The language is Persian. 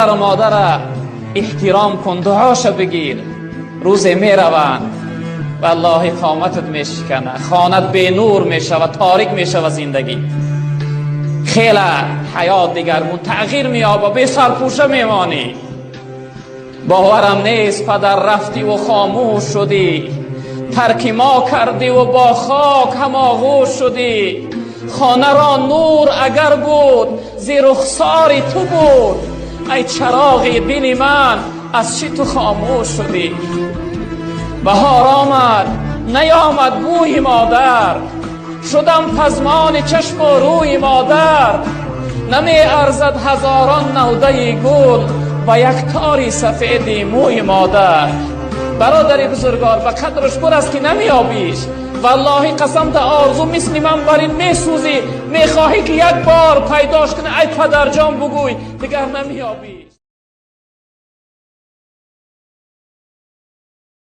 پدر و مادر احترام کن، دعاش بگیر. روز میروند والله قامتت میشکنه، خانت به نور میشه و تاریک میشه و زندگی خیلی حیات دیگرگون تغییر میابه، به سرپوشه میمانی. باورم نیست پدر رفتی و خاموش شدی، ترک ما کردی و با خاک هم آغوش شدی. خانه را نور اگر بود زی رخسار تو بود، ای چراغ دل من از چی تو خاموش شدی؟ بهار آمد نیامد بوی مادر، شدم پزمان چشم و روی مادر. نمی ارزد هزاران نوده گل و یک تاری سفید موی مادر. برادری بزرگوار به قدرش پر است که نمیابیش. والله قسم ده آرزو مثل من بر این میسوزی، میخواهی که یک بار پیداش کنی. ای پدر جان بگوی دیگر نمیابیش.